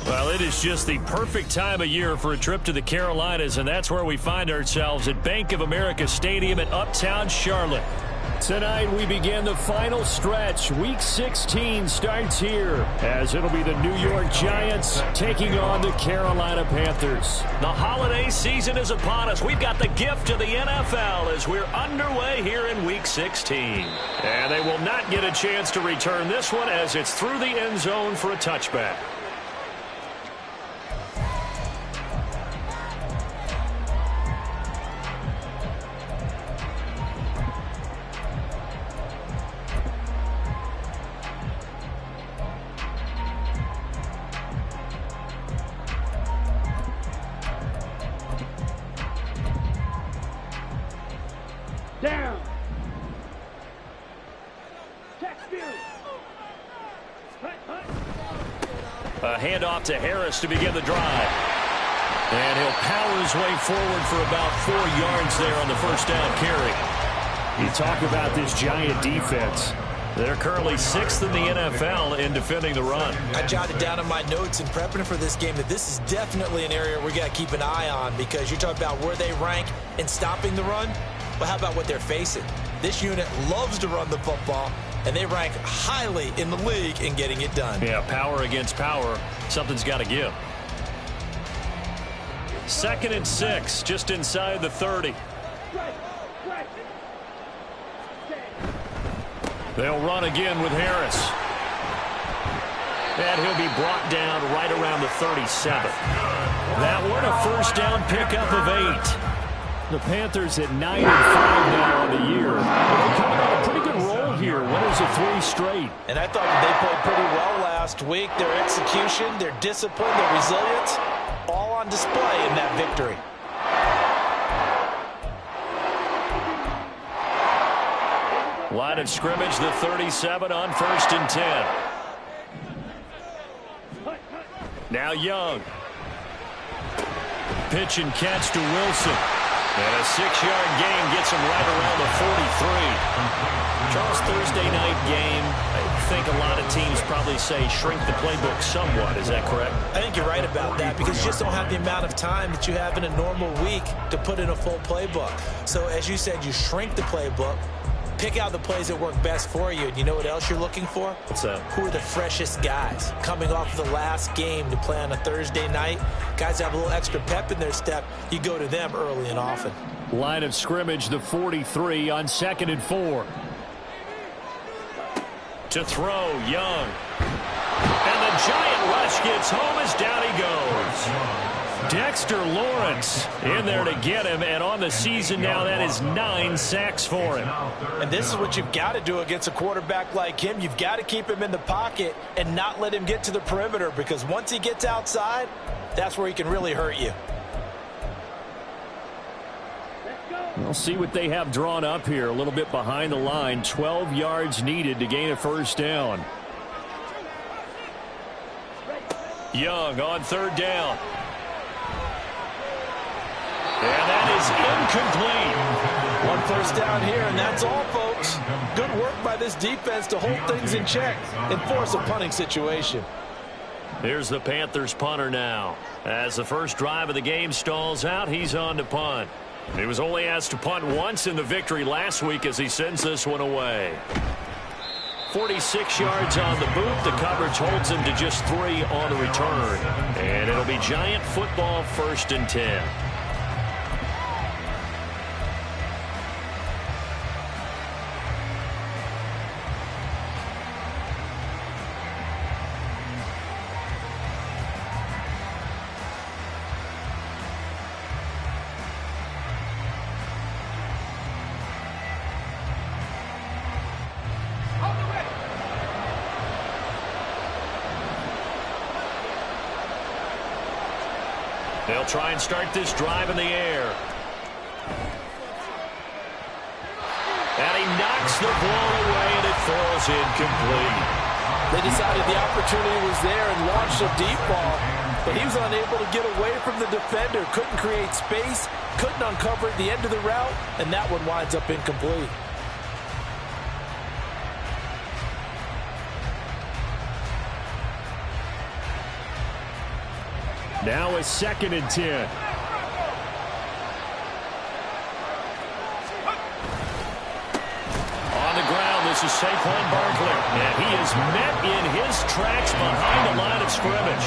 Well, it is just the perfect time of year for a trip to the Carolinas, and that's where we find ourselves at Bank of America Stadium in Uptown Charlotte. Tonight we begin the final stretch. Week 16 starts here as it'll be the New York Giants taking on the Carolina Panthers. The holiday season is upon us. We've got the gift of the NFL as we're underway here in Week 16. And they will not get a chance to return this one as it's through the end zone for a touchback. Down. A handoff to Harris to begin the drive. And he'll power his way forward for about 4 yards there on the first down carry. You talk about this Giant defense. They're currently 6th in the NFL in defending the run. I jotted down in my notes in prepping for this game that this is definitely an area we got to keep an eye on, because you're talking about where they rank in stopping the run. But how about what they're facing? This unit loves to run the football, and they rank highly in the league in getting it done. Yeah, power against power. Something's got to give. 2nd and 6, just inside the 30. They'll run again with Harris. And he'll be brought down right around the 37. That one a first down pickup of 8. The Panthers at 9-5 now on the year. They're coming on a pretty good roll here. Winners of 3 straight. And I thought that they played pretty well last week. Their execution, their discipline, their resilience, all on display in that victory. Line of scrimmage, the 37 on 1st and 10. Now Young. Pitch and catch to Wilson. And a 6-yard gain gets him right around the 43. Charles, Thursday night game, I think a lot of teams probably say shrink the playbook somewhat. Is that correct? I think you're right about that, because you just don't have the amount of time that you have in a normal week to put in a full playbook. So as you said, you shrink the playbook, pick out the plays that work best for you. And you know what else you're looking for? What's that? Who are the freshest guys coming off the last game to play on a Thursday night? Guys have a little extra pep in their step. You go to them early and often. Line of scrimmage, the 43 on 2nd and 4. To throw, Young. And the Giant rush gets home as down he goes. Dexter Lawrence in there to get him, and on the season now, that is 9 sacks for him. And this is what you've got to do against a quarterback like him. You've got to keep him in the pocket and not let him get to the perimeter, because once he gets outside, that's where he can really hurt you. We'll see what they have drawn up here. A little bit behind the line. 12 yards needed to gain a first down. Young on 3rd down. And that is incomplete. 1 first down here, and that's all, folks. Good work by this defense to hold things in check and force a punting situation. Here's the Panthers punter now. As the first drive of the game stalls out, he's on to punt. He was only asked to punt once in the victory last week as he sends this one away. 46 yards on the boot. The coverage holds him to just 3 on the return. And it'll be Giant football, 1st and 10. They'll try and start this drive in the air. And he knocks the ball away, and it falls incomplete. They decided the opportunity was there and launched a deep ball, but he was unable to get away from the defender. Couldn't create space, couldn't uncover at the end of the route, and that one winds up incomplete. Now a 2nd and 10. On the ground, this is Saquon Barkley. And he is met in his tracks behind the line of scrimmage.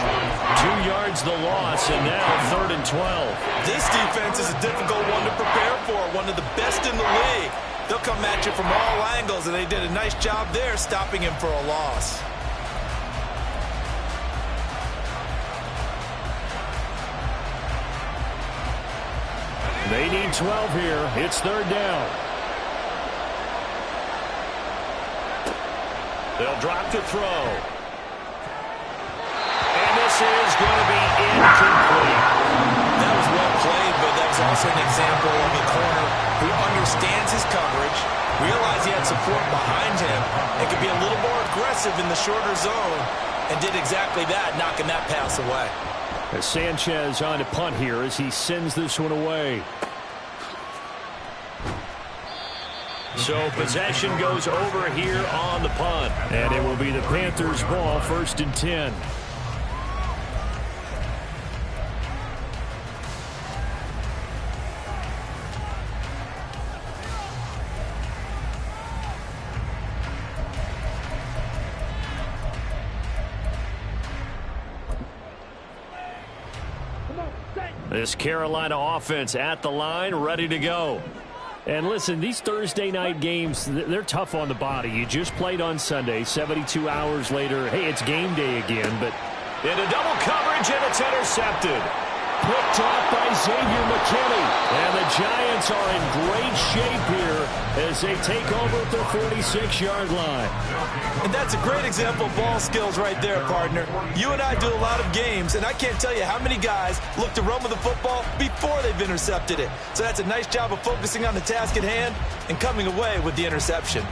2 yards the loss, and now 3rd and 12. This defense is a difficult one to prepare for, one of the best in the league. They'll come at you from all angles, and they did a nice job there stopping him for a loss. They need 12 here. It's 3rd down. They'll drop to throw. And this is going to be incomplete. That was well played, but that was also an example of a corner who understands his coverage, realized he had support behind him, and could be a little more aggressive in the shorter zone, and did exactly that, knocking that pass away. As Sanchez on to punt here as he sends this one away. So possession goes over here on the punt. And it will be the Panthers' ball, 1st and 10. This Carolina offense at the line, ready to go. And listen, these Thursday night games, they're tough on the body. You just played on Sunday, 72 hours later. Hey, it's game day again, but into double coverage, and it's intercepted. Picked off by Xavier McKinney. And the Giants are in great shape here as they take over at their 46-yard line. And that's a great example of ball skills right there, partner. You and I do a lot of games, and I can't tell you how many guys look to run with the football before they've intercepted it. So that's a nice job of focusing on the task at hand and coming away with the interception.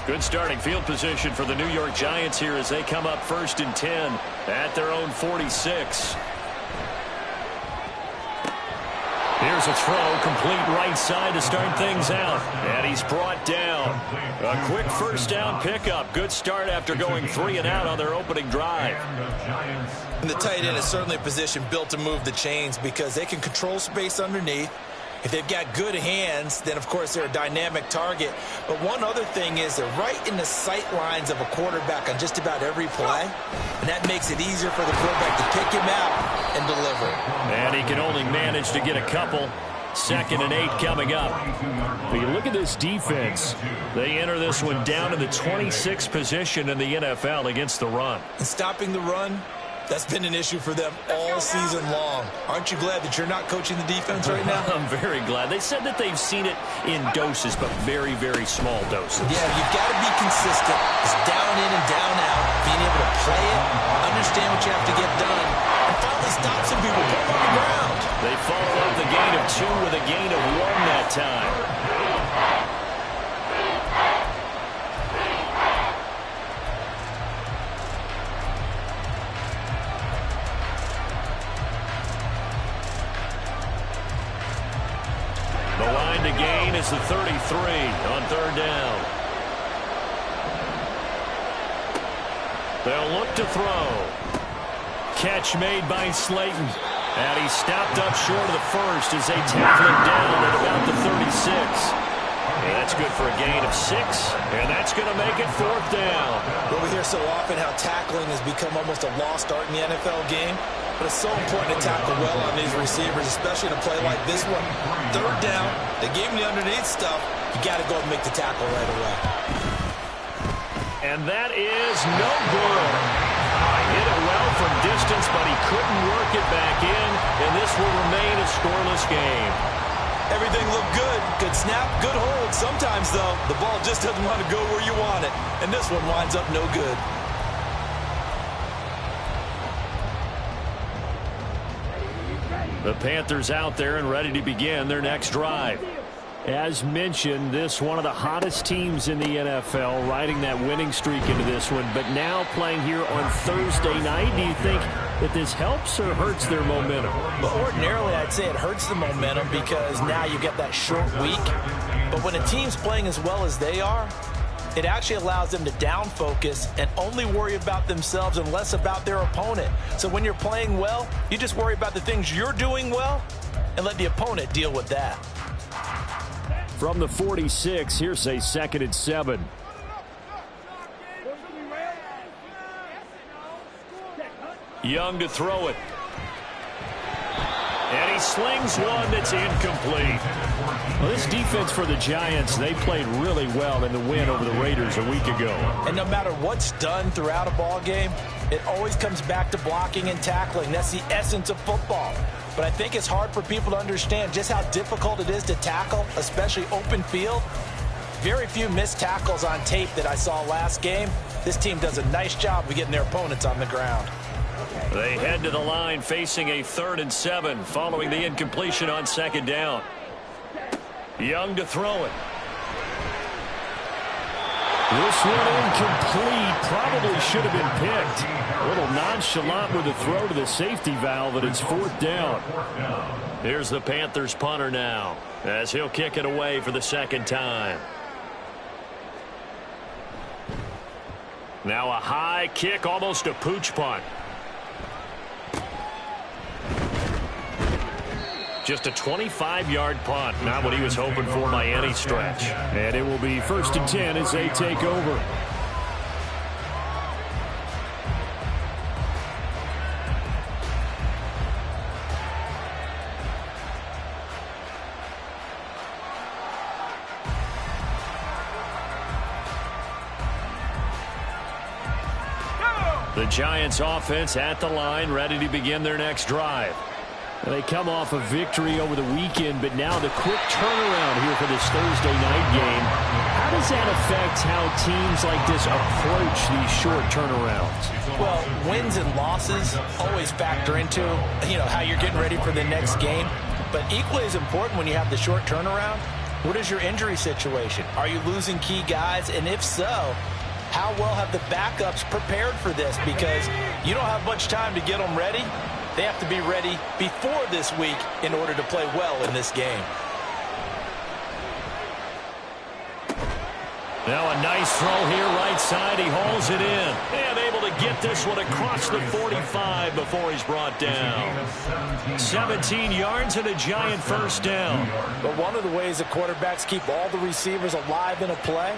Good starting field position for the New York Giants here as they come up 1st and 10 at their own 46. Here's a throw, complete right side to start things out. And he's brought down. A quick 1st down pickup. Good start after going 3 and out on their opening drive. And the tight end is certainly a position built to move the chains because they can control space underneath. If they've got good hands, then, of course, they're a dynamic target. But one other thing is they're right in the sight lines of a quarterback on just about every play. And that makes it easier for the quarterback to pick him out and deliver. And he can only manage to get a couple. 2nd and 8 coming up. But you look at this defense. They enter this one down in the 26th position in the NFL against the run. And stopping the run, that's been an issue for them all season long. Aren't you glad that you're not coaching the defense right now? I'm very glad. They said that they've seen it in doses, but very, very small doses. Yeah, you've got to be consistent. It's down in and down out. Being able to play it, understand what you have to get done, and finally stop some people, put them on the ground. They followed up the gain of 2 with a gain of 1 that time. The line to gain is the 33 on 3rd down. They'll look to throw. Catch made by Slayton. And he stopped up short of the 1st as they tackle him down at about the 36. And that's good for a gain of 6. And that's going to make it 4th down. Well, we hear so often how tackling has become almost a lost art in the NFL game. But it's so important to tackle well on these receivers, especially in a play like this one. 3rd down, they gave him the underneath stuff. You got to go and make the tackle right away. And that is no good. Hit it well from distance, but he couldn't work it back in, and this will remain a scoreless game. Everything looked good. Good snap, good hold. Sometimes, though, the ball just doesn't want to go where you want it, and this one winds up no good. The Panthers out there and ready to begin their next drive. As mentioned, this one of the hottest teams in the NFL, riding that winning streak into this one, but now playing here on Thursday night. Do you think that this helps or hurts their momentum? Well, ordinarily, I'd say it hurts the momentum because now you get that short week. But when a team's playing as well as they are, it actually allows them to down focus and only worry about themselves and less about their opponent. So when you're playing well, you just worry about the things you're doing well and let the opponent deal with that. From the 46, here's a 2nd and 7. Young to throw it. And he slings one that's incomplete. Well, this defense for the Giants, they played really well in the win over the Raiders a week ago. And no matter what's done throughout a ball game, it always comes back to blocking and tackling. That's the essence of football. But I think it's hard for people to understand just how difficult it is to tackle, especially open field. Very few missed tackles on tape that I saw last game. This team does a nice job of getting their opponents on the ground. They head to the line facing a 3rd and 7 following the incompletion on 2nd down. Young to throw it. This one incomplete. Probably should have been picked. A little nonchalant with the throw to the safety valve, and it's 4th down. Here's the Panthers punter now as he'll kick it away for the 2nd time. Now a high kick, almost a pooch punt. Just a 25-yard punt. Not what he was hoping for by any stretch. And it will be 1st and 10 as they take over. The Giants offense at the line, ready to begin their next drive. They come off a victory over the weekend, but now the quick turnaround here for this Thursday night game. How does that affect how teams like this approach these short turnarounds? Well, wins and losses always factor into, how you're getting ready for the next game. But equally as important when you have the short turnaround, what is your injury situation? Are you losing key guys? And if so, how well have the backups prepared for this? Because you don't have much time to get them ready. They have to be ready before this week in order to play well in this game. Now a nice throw here, right side. He hauls it in. And able to get this one across the 45 before he's brought down. 17 yards and a Giant 1st down. But one of the ways that quarterbacks keep all the receivers alive in a play,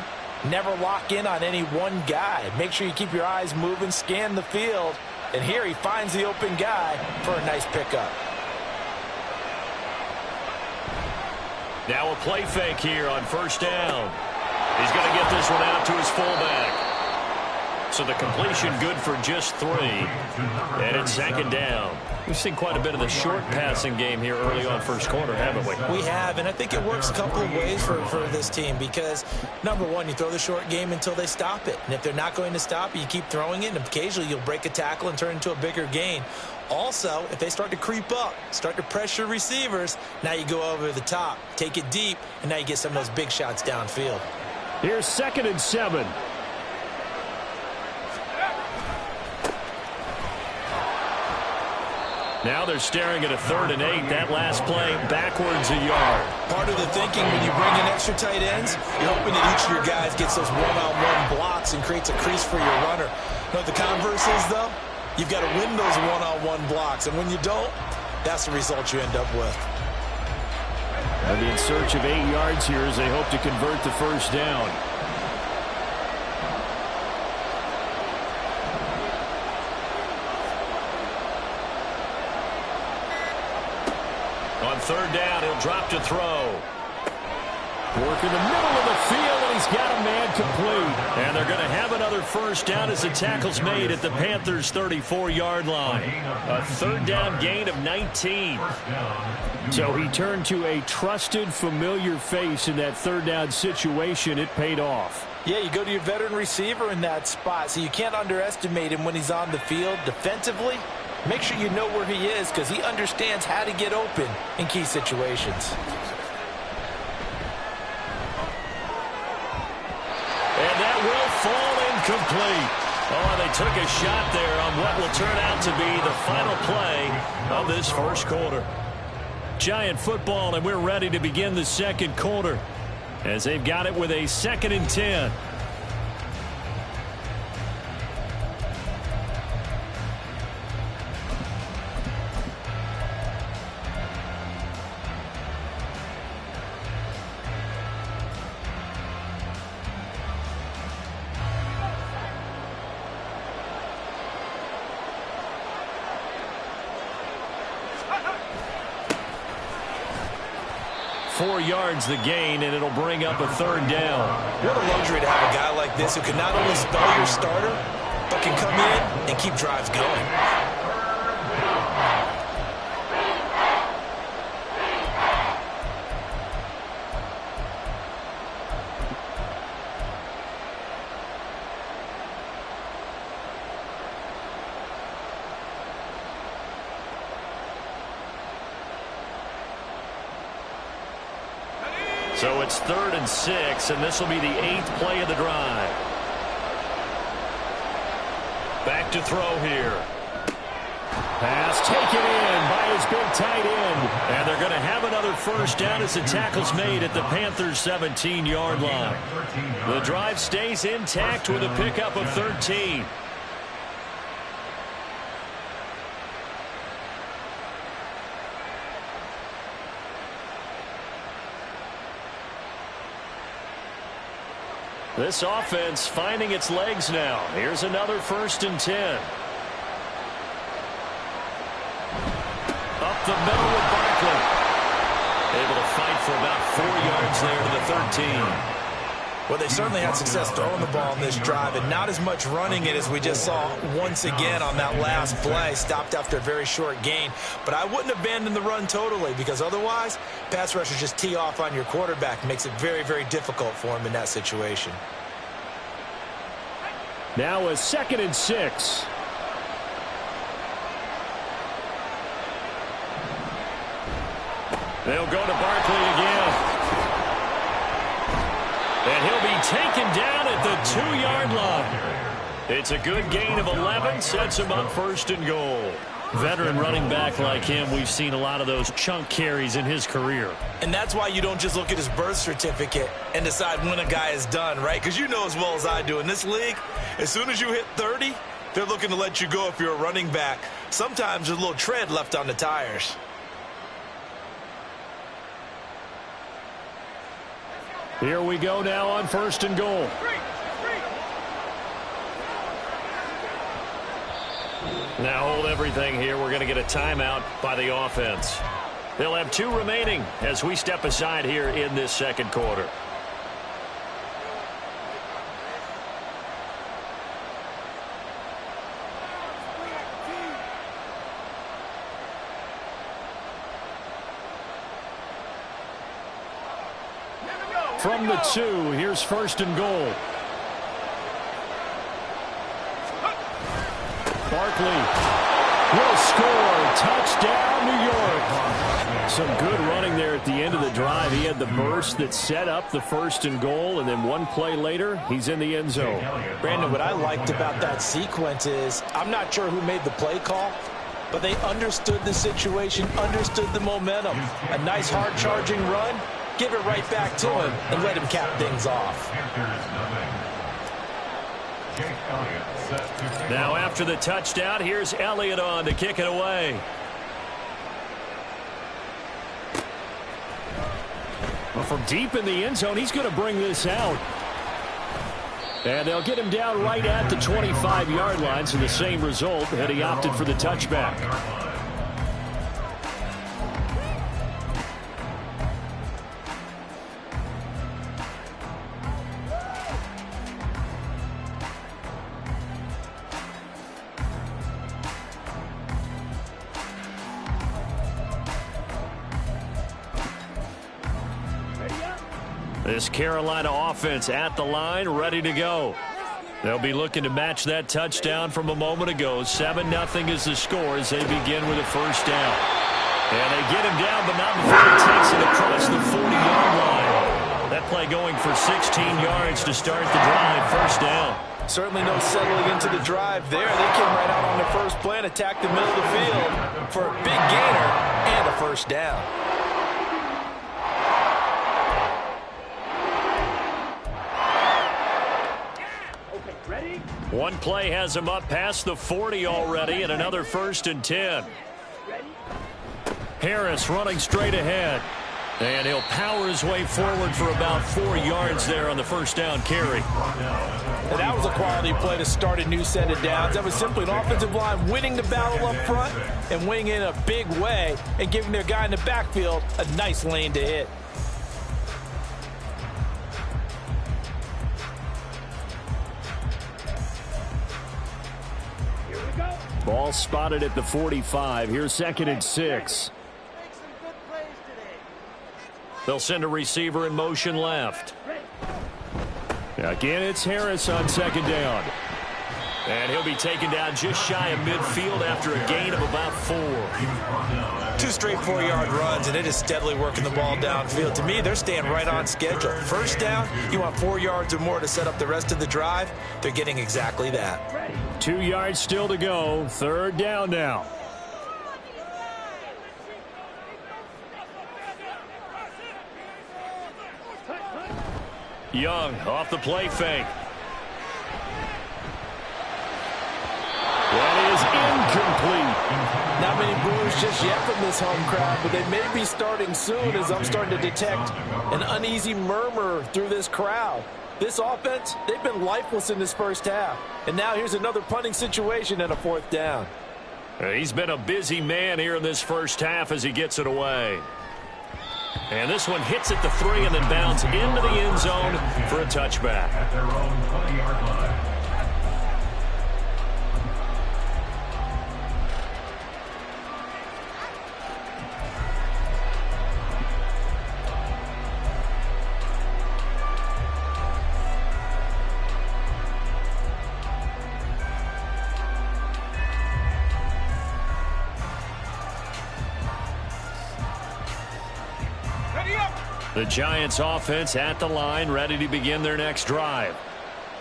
never lock in on any one guy. Make sure you keep your eyes moving, scan the field. And here he finds the open guy for a nice pickup. Now a play fake here on 1st down. He's going to get this one out to his fullback. So the completion good for just 3. And it's 2nd down. We've seen quite a bit of the short passing game here early on 1st quarter, haven't we? We have, and I think it works a couple of ways for this team because, number one, you throw the short game until they stop it. And if they're not going to stop it, you keep throwing it, and occasionally you'll break a tackle and turn it into a bigger gain. Also, if they start to creep up, start to pressure receivers, now you go over the top, take it deep, and now you get some of those big shots downfield. Here's 2nd and 7. Now they're staring at a 3rd and 8. That last play backwards a yard. Part of the thinking when you bring in extra tight ends, you're hoping that each of your guys gets those one-on-one blocks and creates a crease for your runner. But the converse is, though, you've got to win those one-on-one blocks. And when you don't, that's the result you end up with. They'll be in search of 8 yards here as they hope to convert the 1st down. On 3rd down, he'll drop to throw. Work in the middle of the field, and he's got a man complete. And they're going to have another 1st down as the tackle's made at the Panthers' 34-yard line. A 3rd down gain of 19. So he turned to a trusted, familiar face in that 3rd down situation. It paid off. Yeah, you go to your veteran receiver in that spot, so you can't underestimate him when he's on the field defensively. Make sure you know where he is because he understands how to get open in key situations. And that will fall incomplete. Oh, they took a shot there on what will turn out to be the final play of this 1st quarter. Giant football, and we're ready to begin the 2nd quarter as they've got it with a 2nd and 10. 4 yards the gain, and it'll bring up a 3rd down. What a luxury to have a guy like this who can not only spell your starter, but can come in and keep drives going. So it's 3rd and 6, and this will be the 8th play of the drive. Back to throw here. Pass taken in by his big tight end. And they're going to have another 1st down as the tackle's made at the Panthers' 17-yard line. The drive stays intact with a pickup of 13. This offense finding its legs now. Here's another 1st and 10. Up the middle with Barkley. Able to fight for about 4 yards there to the 13. Well, they certainly had success throwing the ball in this drive, and not as much running it as we just saw once again on that last play. Stopped after a very short gain. But I wouldn't abandon the run totally, because otherwise, pass rushers just tee off on your quarterback. Makes it very, very difficult for him in that situation. Now a 2nd and 6. They'll go to Barkley again. And he'll be taken down at the 2-yard line. It's a good gain of 11, sets him up 1st and goal. Veteran running back like him, we've seen a lot of those chunk carries in his career. And that's why you don't just look at his birth certificate and decide when a guy is done, right? Because you know as well as I do, in this league, as soon as you hit 30, they're looking to let you go if you're a running back. Sometimes there's a little tread left on the tires. Here we go now on 1st and goal. Now hold everything here. We're going to get a timeout by the offense. They'll have 2 remaining as we step aside here in this 2nd quarter. From the 2, here's 1st and goal. Barkley will score. Touchdown, New York. Some good running there at the end of the drive. He had the burst that set up the 1st and goal, and then 1 play later, he's in the end zone. Brandon, what I liked about that sequence is I'm not sure who made the play call, but they understood the situation, understood the momentum. A nice hard-charging run. Give it right back to him and let him cap things off. Now after the touchdown, here's Elliott on to kick it away. Well, from deep in the end zone, he's going to bring this out. And they'll get him down right at the 25-yard line, so the same result, and he opted for the touchback. This Carolina offense at the line, ready to go. They'll be looking to match that touchdown from a moment ago. 7-0 is the score as they begin with a 1st down. And they get him down, but not before he takes it across the 40-yard line. That play going for 16 yards to start the drive. 1st down. Certainly no settling into the drive there. They came right out on the first play and attacked the middle of the field for a big gainer and a 1st down. One play has him up past the 40 already, and another 1st and 10. Harris running straight ahead. And he'll power his way forward for about 4 yards there on the 1st down carry. And that was a quality play to start a new set of downs. That was simply an offensive line winning the battle up front and winning in a big way and giving their guy in the backfield a nice lane to hit. Ball spotted at the 45. Here's 2nd and 6. They'll send a receiver in motion left. Again, it's Harris on 2nd down. And he'll be taken down just shy of midfield after a gain of about 4. 2 straight 4-yard runs, and it is steadily working the ball downfield. To me, they're staying right on schedule. First down, you want 4 yards or more to set up the rest of the drive. They're getting exactly that. 2 yards still to go. 3rd down now. Young off the play fake. That is incomplete. Not many boos just yet from this home crowd, but they may be starting soon as I'm starting to detect an uneasy murmur through this crowd. This offense, they've been lifeless in this first half. And now here's another punting situation and a 4th down. He's been a busy man here in this first half as he gets it away. And this one hits at the 3 and then bounds into the end zone for a touchback. At their own 20-yard line. The Giants offense at the line, ready to begin their next drive.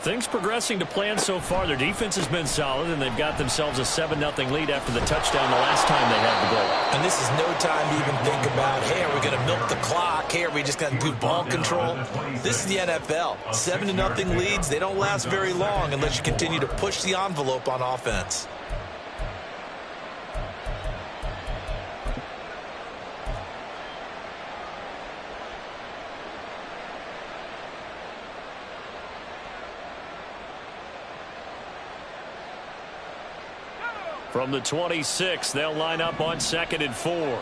Things progressing to plan so far. Their defense has been solid, and they've got themselves a 7-0 lead after the touchdown the last time they had the ball. And this is no time to even think about, hey, are we going to milk the clock? Hey, are we just going to do ball control? This is the NFL. 7-0 leads, they don't last very long unless you continue to push the envelope on offense. From the 26, they'll line up on 2nd and 4.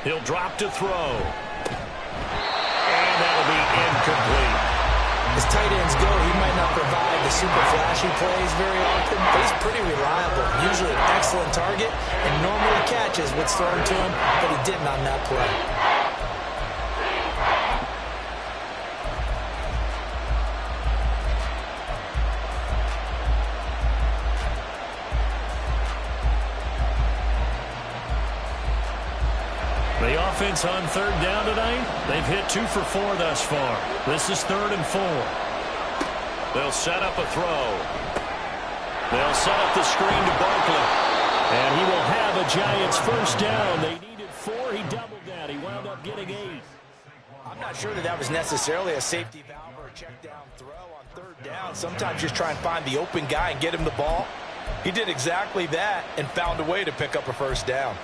He'll drop to throw. And that'll be incomplete. As tight ends go, he might not provide the super flashy plays very often, but he's pretty reliable. Usually an excellent target and normally catches what's thrown to him, but he didn't on that play. The offense on 3rd down tonight, they've hit 2 for 4 thus far. This is 3rd and 4. They'll set up a throw. They'll set up the screen to Barkley. And he will have a Giants first down. They needed 4. He doubled that. He wound up getting 8. I'm not sure that was necessarily a safety valve or a check down throw on 3rd down. Sometimes just try and find the open guy and get him the ball. He did exactly that and found a way to pick up a first down.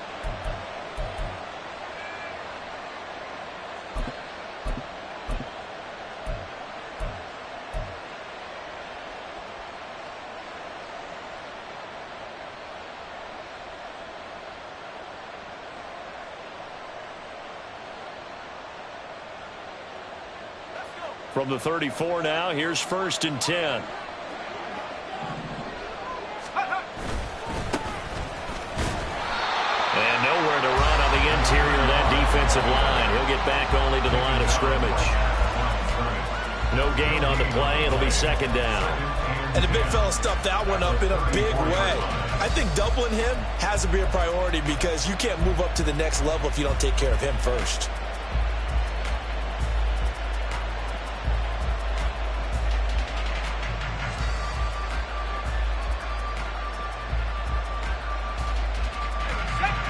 From the 34 now, here's 1st and 10. And nowhere to run on the interior of that defensive line. He'll get back only to the line of scrimmage. No gain on the play. It'll be 2nd down. And the big fella stuffed that one up in a big way. I think doubling him has to be a priority because you can't move up to the next level if you don't take care of him first.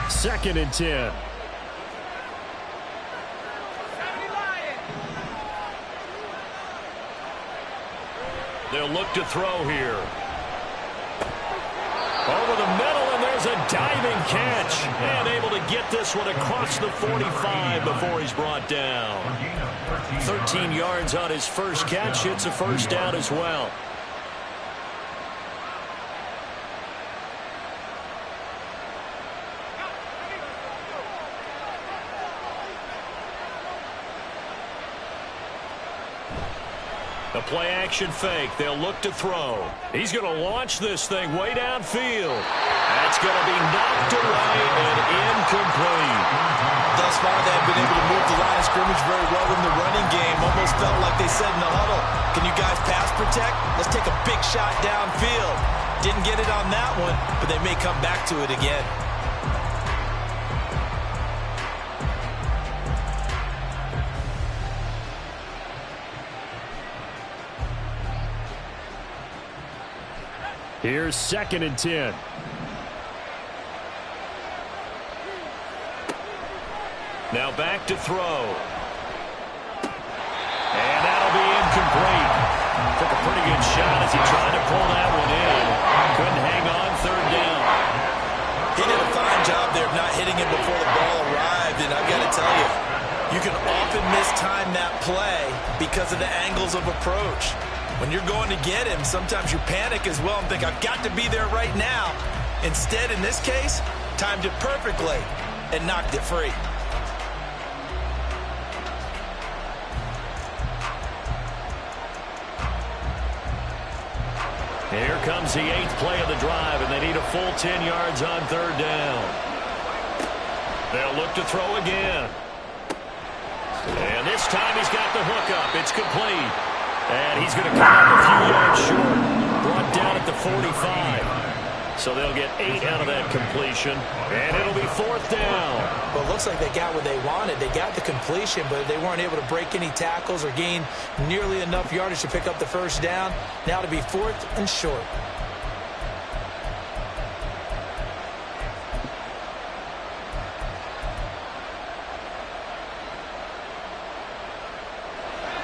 Second and 10. They'll look to throw here. Over the middle, and there's a diving catch. And able to get this one across the 45 before he's brought down. 13 yards on his first catch. It's a first down as well. The play-action fake. They'll look to throw. He's going to launch this thing way downfield. That's going to be knocked away and incomplete. Thus far, they have been able to move the line of scrimmage very well in the running game. Almost felt like they said in the huddle, can you guys pass protect? Let's take a big shot downfield. Didn't get it on that one, but they may come back to it again. Here's 2nd and 10. Now back to throw. And that'll be incomplete. Took a pretty good shot as he tried to pull that one in. Couldn't hang on 3rd down. He did a fine job there of not hitting it before the ball arrived, and I've got to tell you, you can often mistime that play because of the angles of approach. When you're going to get him, sometimes you panic as well and think, I've got to be there right now. Instead, in this case, timed it perfectly and knocked it free. Here comes the 8th play of the drive, and they need a full 10 yards on 3rd down. They'll look to throw again. And this time he's got the hook up. It's complete. And he's going to come up a few yards short. Brought down at the 45. So they'll get 8 out of that completion. And it'll be 4th down. Well, it looks like they got what they wanted. They got the completion, but they weren't able to break any tackles or gain nearly enough yardage to pick up the 1st down. Now to be 4th and short.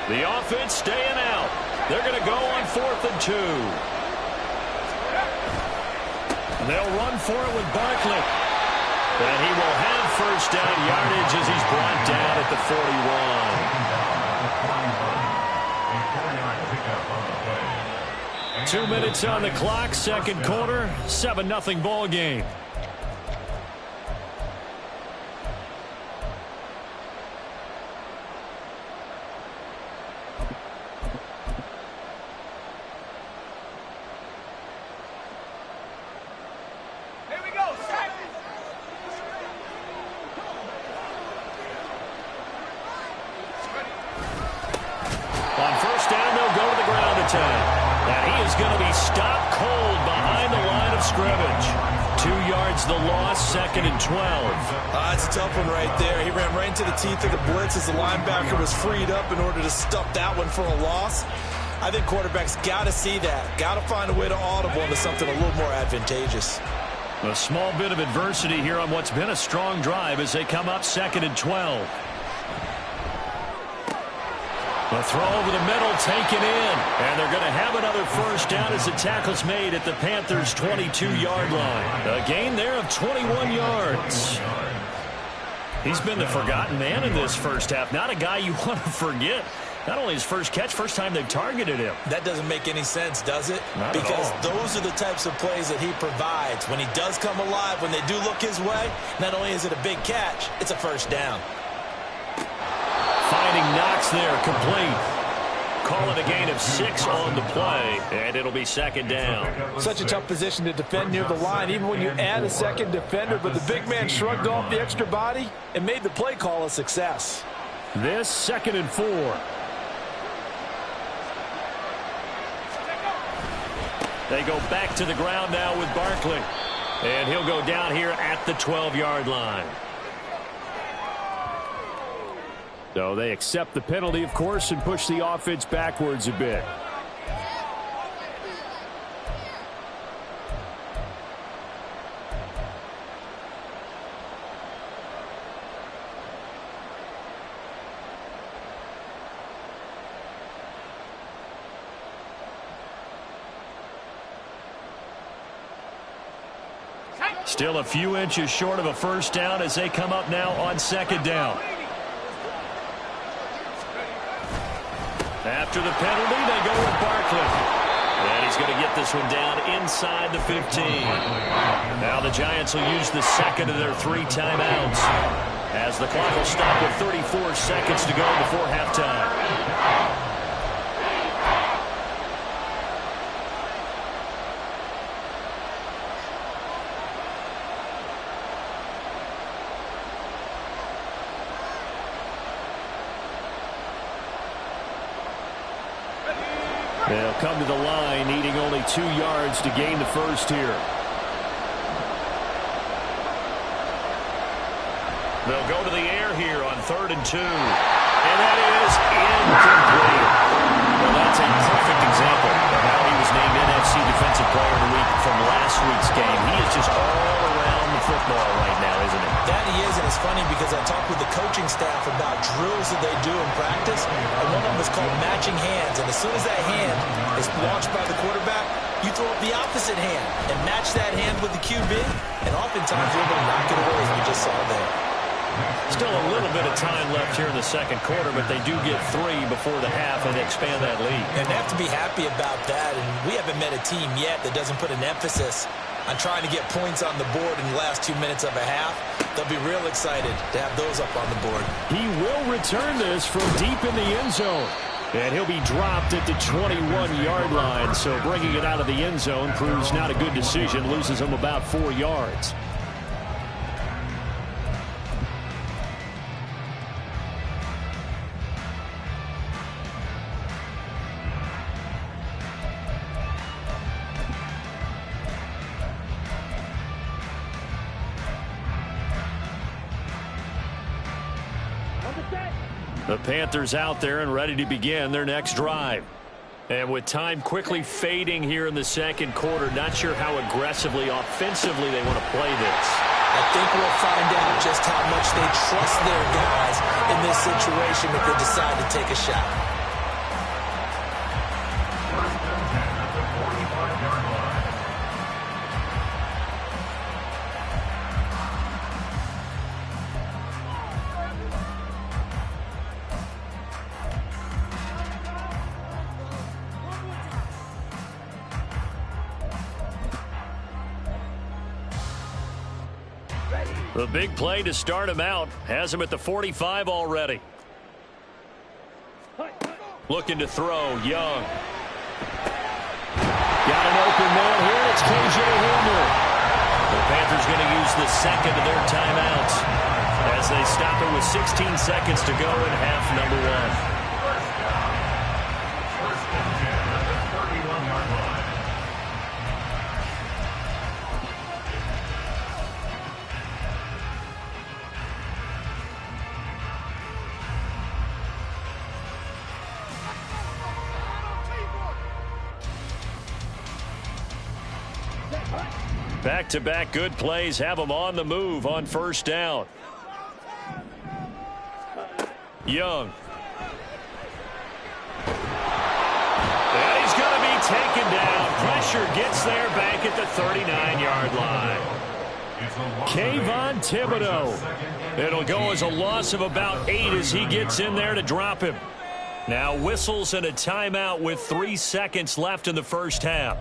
The offense staying out. They're going to go on 4th and 2. They'll run for it with Barkley. And he will have 1st down yardage as he's brought down at the 41. 2 minutes on the clock, 2nd quarter, 7-0 ball game. On 1st down, they'll go to the ground attack. And he is going to be stopped cold behind the line of scrimmage. 2 yards the loss, 2nd and 12. That's a tough one right there. He ran right into the teeth of the blitz as the linebacker was freed up in order to stuff that one for a loss. I think quarterbacks got to see that. Got to find a way to audible into something a little more advantageous. A small bit of adversity here on what's been a strong drive as they come up 2nd and 12. The throw over the middle taken in. And they're going to have another 1st down as the tackle's made at the Panthers' 22-yard line. A gain there of 21 yards. He's been the forgotten man in this 1st half. Not a guy you want to forget. Not only his first catch, first time they've targeted him. That doesn't make any sense, does it? Not because at all. those are the types of plays that he provides. When he does come alive, when they do look his way, not only is it a big catch, it's a 1st down. Finding Knox there, complete. Call it a gain of 6 on the play, and it'll be 2nd down. Such a tough position to defend near the line, even when you add a 2nd defender, but the big man shrugged off the extra body and made the play call a success. This 2nd and 4. They go back to the ground now with Barkley. And he'll go down here at the 12-yard line. So they accept the penalty, of course, and push the offense backwards a bit. Still a few inches short of a 1st down as they come up now on 2nd down. After the penalty, they go with Barkley. And he's going to get this one down inside the 15. Now the Giants will use the 2nd of their 3 timeouts as the clock will stop with 34 seconds to go before halftime. They'll come to the line, needing only 2 yards to gain the first here. They'll go to the air here on 3rd and 2. And that is incomplete. Well, that's a perfect example of how he was named NFC Defensive Player of the Week from last week's game. He is just all around the football right now, isn't he? That he is, and it's funny because I talked with the coaching staff about drills that they do in practice, and one of them is called matching hands. And as soon as that hand is launched by the quarterback, you throw up the opposite hand and match that hand with the QB, and oftentimes you're able to knock it away, as we just saw there. Still a little bit of time left here in the second quarter, but they do get 3 before the half and expand that lead. And they have to be happy about that, and we haven't met a team yet that doesn't put an emphasis on trying to get points on the board in the last 2 minutes of a half. They'll be real excited to have those up on the board. He will return this from deep in the end zone. And he'll be dropped at the 21-yard line, so bringing it out of the end zone proves not a good decision, loses him about 4 yards. The Panthers out there and ready to begin their next drive. And with time quickly fading here in the second quarter, not sure how aggressively, offensively they want to play this. I think we'll find out just how much they trust their guys in this situation if they decide to take a shot. The big play to start him out has him at the 45 already. Looking to throw, Young. Got an open man here. It's K.J. Hamler. The Panthers going to use the second of their timeouts as they stop it with 16 seconds to go in half number 1. Back-to-back good plays have him on the move on first down. Young. And he's going to be taken down. Pressure gets there back at the 39-yard line. Kayvon Thibodeau. It'll go as a loss of about 8 as he gets in there to drop him. Now whistles and a timeout with 3 seconds left in the first half.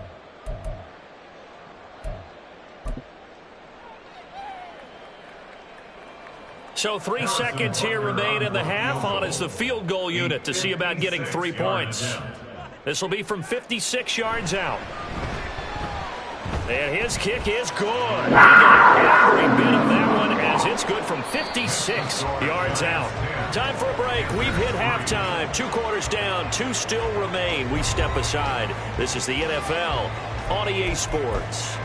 So 3 seconds here remain in the half. On is the field goal unit to see about getting 3 points. This will be from 56 yards out. And his kick is good. He got every bit of that one as it's good from 56 yards out. Time for a break. We've hit halftime. 2 quarters down. 2 still remain. We step aside. This is the NFL on EA Sports.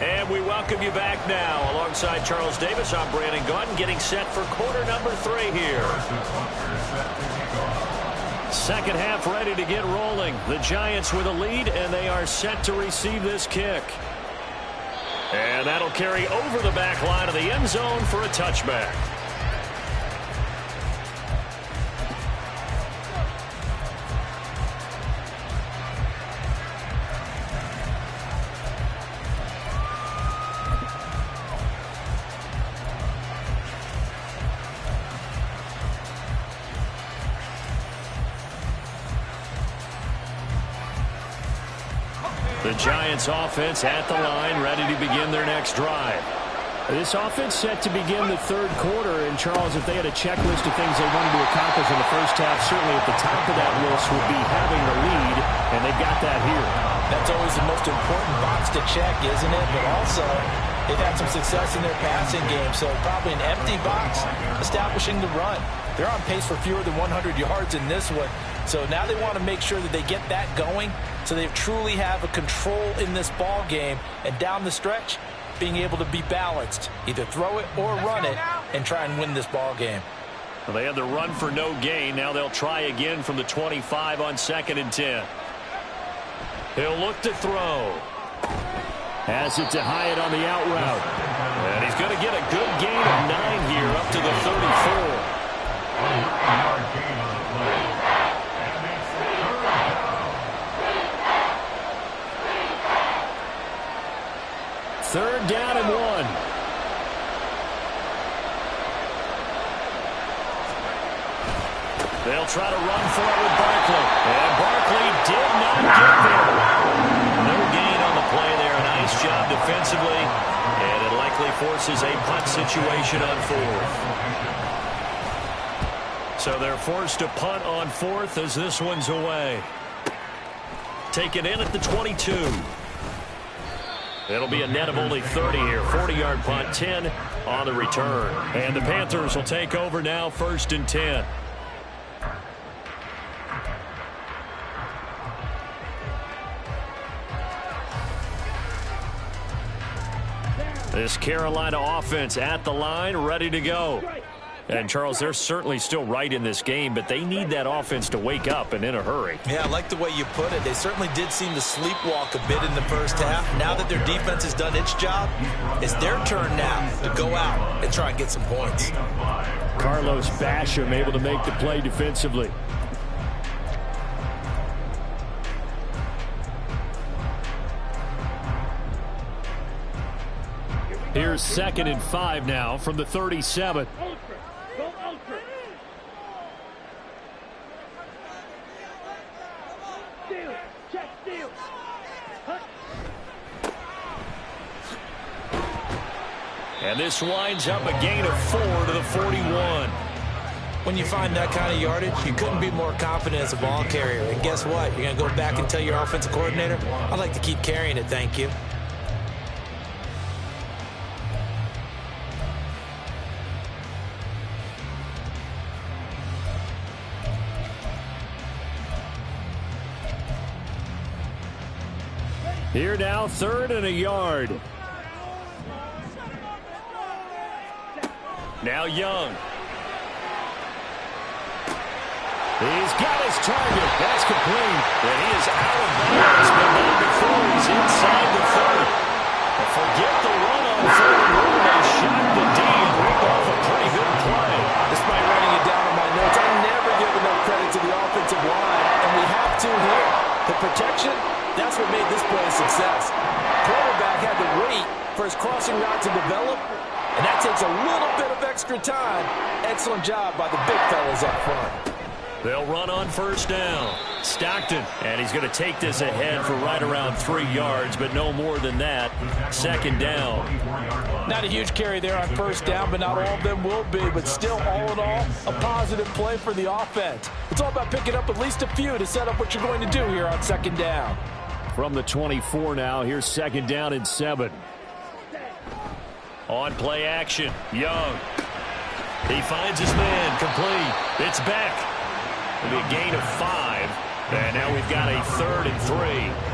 And we welcome you back now. Alongside Charles Davis, I'm Brandon Gaudin, getting set for quarter number 3 here. Second half ready to get rolling. The Giants with a lead, and they are set to receive this kick. And that'll carry over the back line of the end zone for a touchback. The Giants offense at the line, ready to begin their next drive. This offense set to begin the third quarter, and Charles, if they had a checklist of things they wanted to accomplish in the first half, certainly at the top of that list would be having the And they've got that here. That's always the most important box to check, isn't it? But also, they've had some success in their passing game, so probably an empty box establishing the run. They're on pace for fewer than 100 yards in this one, so now they want to make sure that they get that going so they truly have a control in this ball game, and down the stretch, being able to be balanced. Either throw it or run it and try and win this ball game. Well, they had the run for no gain. Now they'll try again from the 25 on 2nd and 10. He'll look to throw. Has it to Hyatt on the out route. And he's going to get a good gain of 9 here up to the 34. Third down and 1. They'll try to run for it with Barkley. And Barkley did not get there. No gain on the play there. A nice job defensively. And it likely forces a punt situation on 4th. So they're forced to punt on 4th as this one's away. Taken in at the 22. It'll be a net of only 30 here. 40-yard punt, 10 on the return. And the Panthers will take over now, 1st and 10. This Carolina offense at the line, ready to go. And, Charles, they're certainly still right in this game, but they need that offense to wake up and in a hurry. Yeah, I like the way you put it. They certainly did seem to sleepwalk a bit in the first half. Now that their defense has done its job, it's their turn now to go out and try and get some points. Carlos Basham able to make the play defensively. Here's 2nd and 5 now from the 37. And this winds up a gain of 4 to the 41. When you find that kind of yardage, you couldn't be more confident as a ball carrier. And guess what? You're going to go back and tell your offensive coordinator, I'd like to keep carrying it, thank you. Here now, 3rd and a yard. Now Young. He's got his target. That's complete. And he is out of bounds, but not before he's inside the 30. Forget the run on 3rd and 1. They shot the D and rip off a pretty good play. Despite writing it down in my notes, I never give enough credit to the offensive line, and we have to here. The protection, that's what made this play a success. Quarterback had to wait for his crossing route to develop, and that takes a little bit of extra time. Excellent job by the big fellas up front. They'll run on 1st down. Stockton, and he's going to take this ahead for right around 3 yards, but no more than that. 2nd down. Not a huge carry there on 1st down, but not all of them will be. But still, all in all, a positive play for the offense. It's all about picking up at least a few to set up what you're going to do here on 2nd down. From the 24 now, here's 2nd down and 7. On play action, Young. He finds his man, complete. It's back. It'll be a gain of 5. And now we've got a 3rd and 3.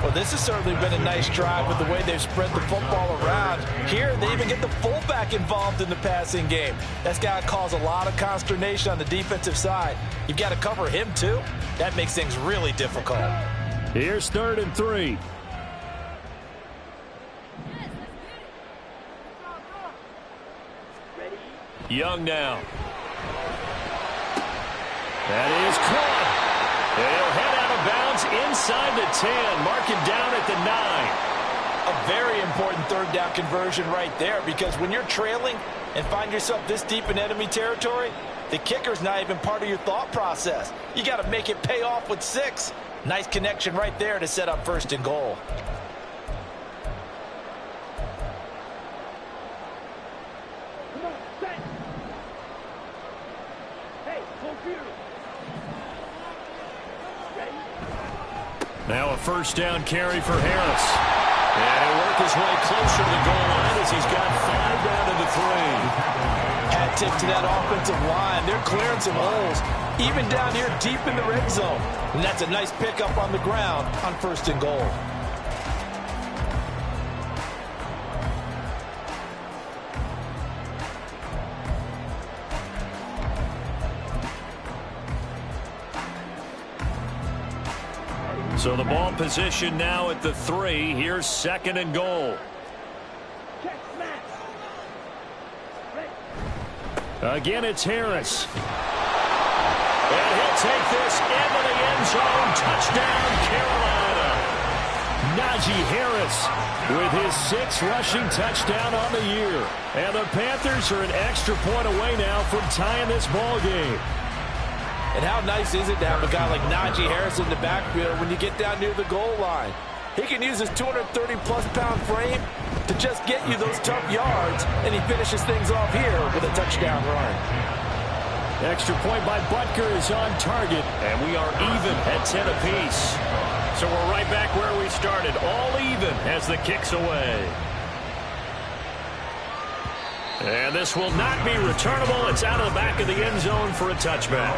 Well, this has certainly been a nice drive with the way they've spread the football around. Here, they even get the fullback involved in the passing game. That's got to cause a lot of consternation on the defensive side. You've got to cover him, too. That makes things really difficult. Here's 3rd and 3. Young now. That is caught. He'll head out of bounds inside the 10. Mark him down at the 9. A very important 3rd down conversion right there, because when you're trailing and find yourself this deep in enemy territory, the kicker's not even part of your thought process. You got to make it pay off with 6. Nice connection right there to set up 1st and goal. Come on, set. Hey, computer. Ready? Now a first down carry for Harris. And he'll work his way closer to the goal line as he's got 5 down to the 3. Hat tip to that offensive line. They're clearing some holes, even down here deep in the red zone. And that's a nice pickup on the ground on 1st and goal. So the ball position now at the 3. Here's 2nd and goal. Check, smash. Again, it's Harris. And he'll take this into the end zone. Touchdown, Carolina. Najee Harris with his 6th rushing touchdown on the year. And the Panthers are an extra point away now from tying this ball game. And how nice is it to have a guy like Najee Harris in the backfield when you get down near the goal line? He can use his 230-plus pound frame to just get you those tough yards, and he finishes things off here with a touchdown run. Extra point by Butker is on target, and we are even at 10 apiece. So we're right back where we started, all even as the kick's away. And this will not be returnable. It's out of the back of the end zone for a touchback.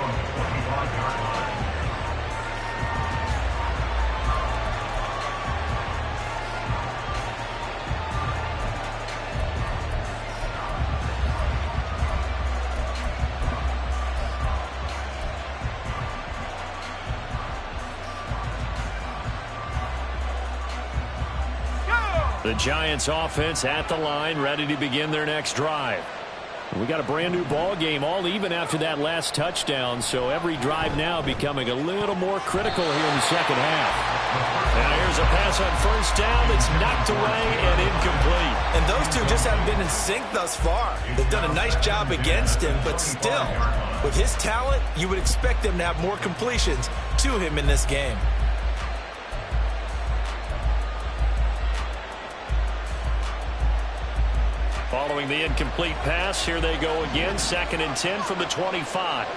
The Giants offense at the line, ready to begin their next drive. We got a brand new ball game, all even after that last touchdown, so every drive now becoming a little more critical here in the second half. Now here's a pass on 1st down that's knocked away and incomplete. And those two just haven't been in sync thus far. They've done a nice job against him, but still, with his talent, you would expect them to have more completions to him in this game. Following the incomplete pass, here they go again. 2nd and 10 from the 25.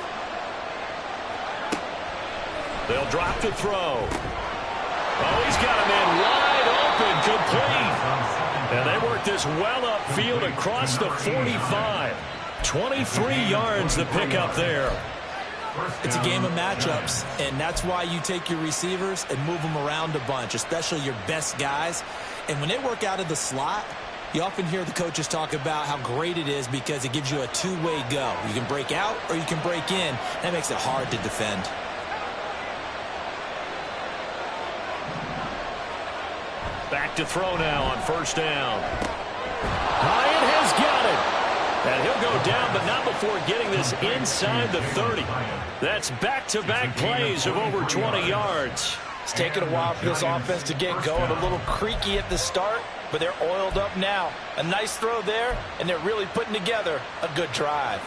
They'll drop to throw. Oh, he's got a man wide open, complete. And they work this well upfield across the 45. 23 yards the pickup there. It's a game of matchups, and that's why you take your receivers and move them around a bunch, especially your best guys. And when they work out of the slot, you often hear the coaches talk about how great it is because it gives you a two-way go. You can break out or you can break in. That makes it hard to defend. Back to throw now on 1st down. Hyatt has got it. And he'll go down, but not before getting this inside the 30. That's back-to-back plays of over 20 yards. It's taken a while for this offense to get going. A little creaky at the start, but they're oiled up now. A nice throw there, and they're really putting together a good drive.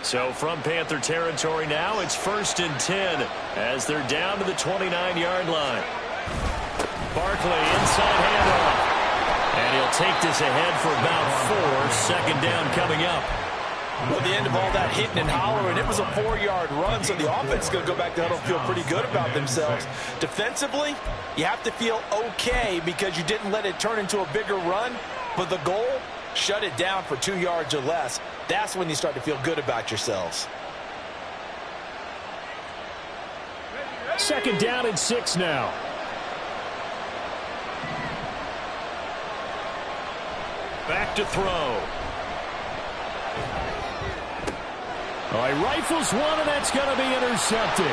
So from Panther territory now, it's 1st and 10 as they're down to the 29-yard line. Barkley inside handoff. And he'll take this ahead for about 4. 2nd down coming up. Well, the end of all that hitting and hollering, it was a 4-yard run, so the offense is going to go back there and feel pretty good about themselves. Defensively, you have to feel okay because you didn't let it turn into a bigger run, but the goal, shut it down for 2 yards or less. That's when you start to feel good about yourselves. 2nd down and 6 now. Back to throw. All right, rifles one, and that's going to be intercepted.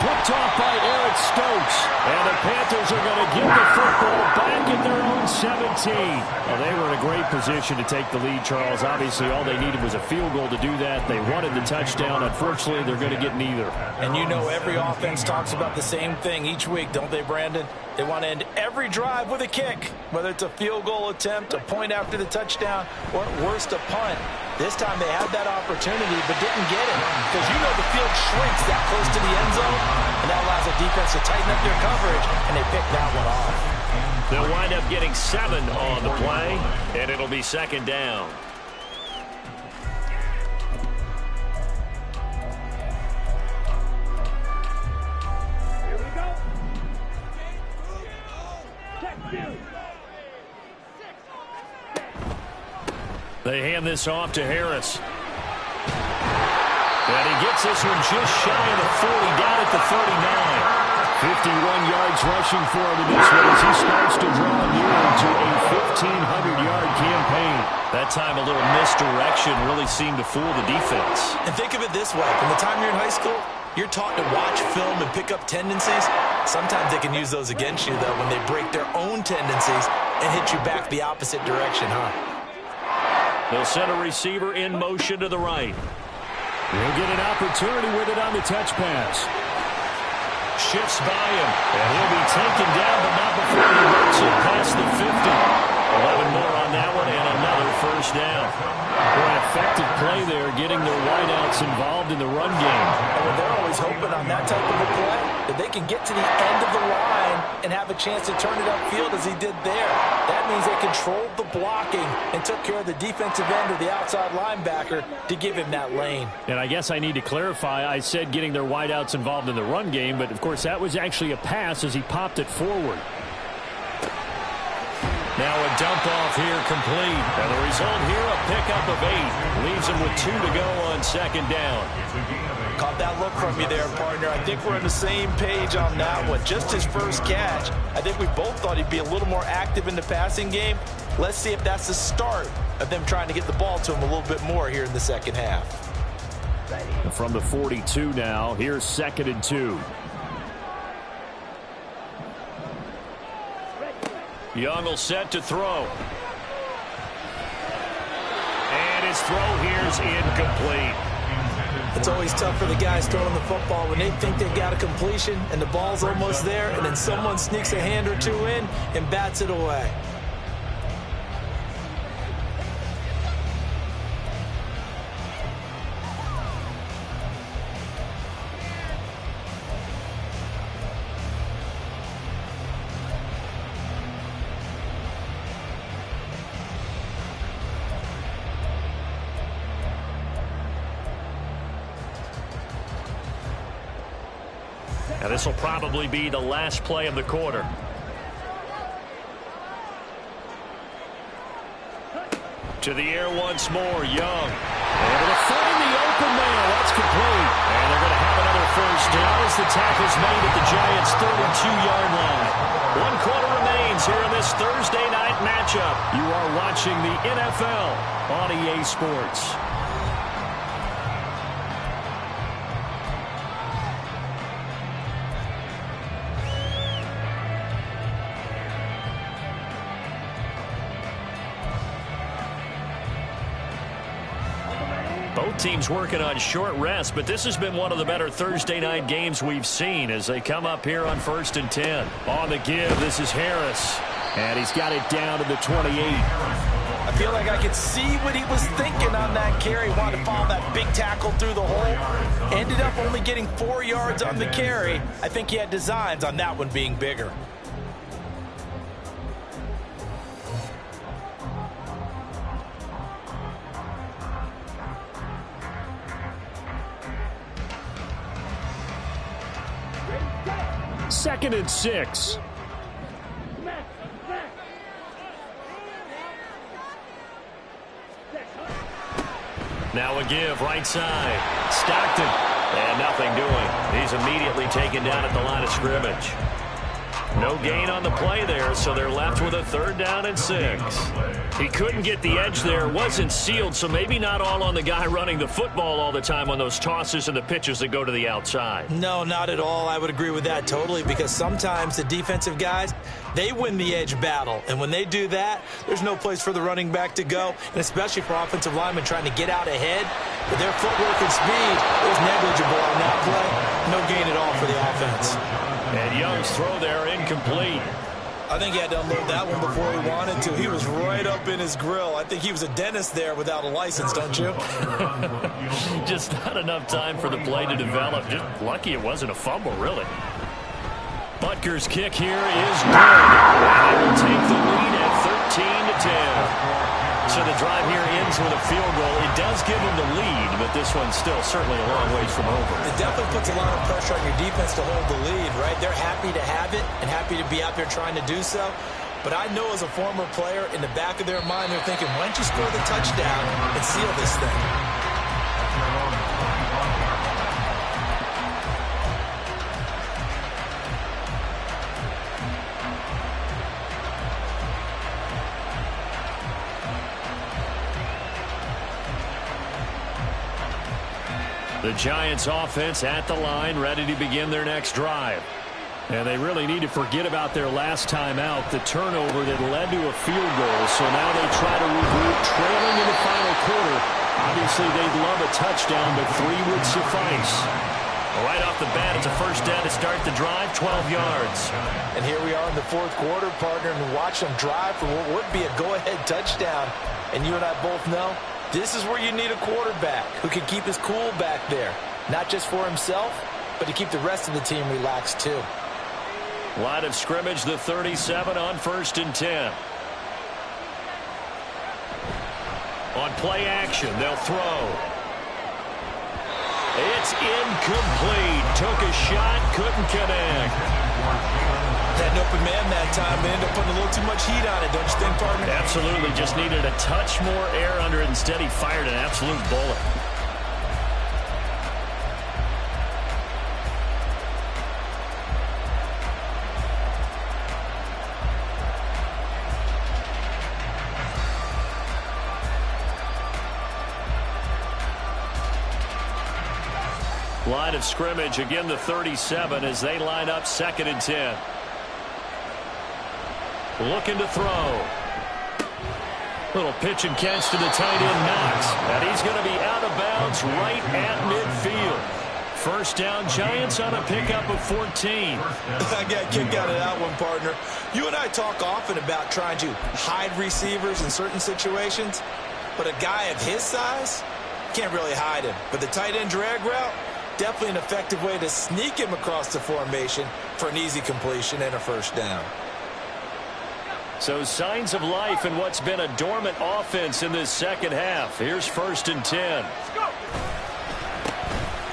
Picked off by Eric Stokes. And the Panthers are going to get the football back at their own 17. Well, they were in a great position to take the lead, Charles. Obviously, all they needed was a field goal to do that. They wanted the touchdown. Unfortunately, they're going to get neither. And you know every offense talks about the same thing each week, don't they, Brandon? They want to end every drive with a kick, whether it's a field goal attempt, a point after the touchdown, or at worst, a punt. This time they had that opportunity but didn't get it because you know the field shrinks that close to the end zone, and that allows the defense to tighten up their coverage, and they picked that one off. They'll wind up getting 7 on the play, and it'll be 2nd down. They hand this off to Harris. And he gets this one just shy of the 40, down at the 39. 51 yards rushing for him in this one as he starts to draw nearer to a 1,500-yard campaign. That time a little misdirection really seemed to fool the defense. And think of it this way. From the time you're in high school, you're taught to watch film and pick up tendencies. Sometimes they can use those against you, though, when they break their own tendencies and hit you back the opposite direction, huh? They'll send a receiver in motion to the right. He'll get an opportunity with it on the touch pass. Shifts by him, and he'll be taken down, but not before he works it past the 50. 11 more on that one, and another first down. Boy, effective play there, getting their wideouts involved in the run game. And they're always hoping on that type of a play that they can get to the end of the line and have a chance to turn it upfield as he did there. That means they controlled the blocking and took care of the defensive end or the outside linebacker to give him that lane. And I guess I need to clarify, I said getting their wideouts involved in the run game, but of course that was actually a pass as he popped it forward. Now a dump off here complete. And the result here, a pickup of 8. Leaves him with 2 to go on second down. Caught that look from you there, partner. I think we're on the same page on that one. Just his first catch. I think we both thought he'd be a little more active in the passing game. Let's see if that's the start of them trying to get the ball to him a little bit more here in the second half. From the 42 now, here's 2nd and 2. Young will set to throw. And his throw here's incomplete. It's always tough for the guys throwing the football when they think they've got a completion and the ball's almost there, and then someone sneaks a hand or two in and bats it away. And this will probably be the last play of the quarter. To the air once more, Young. Able to find the open man. That's complete. And they're going to have another first down as the tackle's made at the Giants' 32-yard line. 1 quarter remains here in this Thursday night matchup. You are watching the NFL on EA Sports. Both teams working on short rest, but this has been one of the better Thursday night games we've seen as they come up here on 1st and 10. On the give, this is Harris. And he's got it down to the 28. I feel like I could see what he was thinking on that carry. Wanted to follow that big tackle through the hole. Ended up only getting 4 yards on the carry. I think he had designs on that one being bigger. Second and 6. Now a give, right side. Stockton. And nothing doing. He's immediately taken down at the line of scrimmage. No gain on the play there, so they're left with a 3rd down and 6. He couldn't get the edge there. Wasn't sealed, so maybe not all on the guy running the football all the time on those tosses and the pitches that go to the outside. No, not at all. I would agree with that totally, because sometimes the defensive guys, they win the edge battle. And when they do that, there's no place for the running back to go, and especially for offensive linemen trying to get out ahead. But their footwork and speed is negligible on that play. No gain at all for the offense. And Young's throw there incomplete. I think he had to unload that one before he wanted to. He was right up in his grill. I think he was a dentist there without a license, don't you? Just not enough time for the play to develop. Just lucky it wasn't a fumble, really. Butker's kick here is good. And they will take the lead at 13-10. So the drive here ends with a field goal. It does give them the lead, but this one's still certainly a long ways from over. It definitely puts a lot of pressure on your defense to hold the lead, right? They're happy to have it and happy to be out there trying to do so. But I know as a former player, in the back of their mind, they're thinking, why don't you score the touchdown and seal this thing? The Giants offense at the line, ready to begin their next drive. And they really need to forget about their last time out, the turnover that led to a field goal. So now they try to regroup, trailing in the final quarter. Obviously, they'd love a touchdown, but 3 would suffice. Right off the bat, it's a first down to start the drive, 12 yards. And here we are in the fourth quarter, partner, and watch them drive for what would be a go-ahead touchdown. And you and I both know, this is where you need a quarterback who can keep his cool back there. Not just for himself, but to keep the rest of the team relaxed too. Line of scrimmage, the 37 on 1st and 10. On play action, they'll throw. It's incomplete. Took a shot, couldn't connect. Had an open man that time, and ended up putting a little too much heat on it, don't you think, partner? Absolutely, just needed a touch more air under it. Instead, he fired an absolute bullet. Line of scrimmage, again the 37 as they line up 2nd and 10. Looking to throw. Little pitch and catch to the tight end, Knox. And he's going to be out of bounds right at midfield. First down, Giants on a pickup of 14. I got a kick out of that one, partner. You and I talk often about trying to hide receivers in certain situations, but a guy of his size can't really hide him. But the tight end drag route, definitely an effective way to sneak him across the formation for an easy completion and a first down. So signs of life in what's been a dormant offense in this second half. Here's 1st and 10.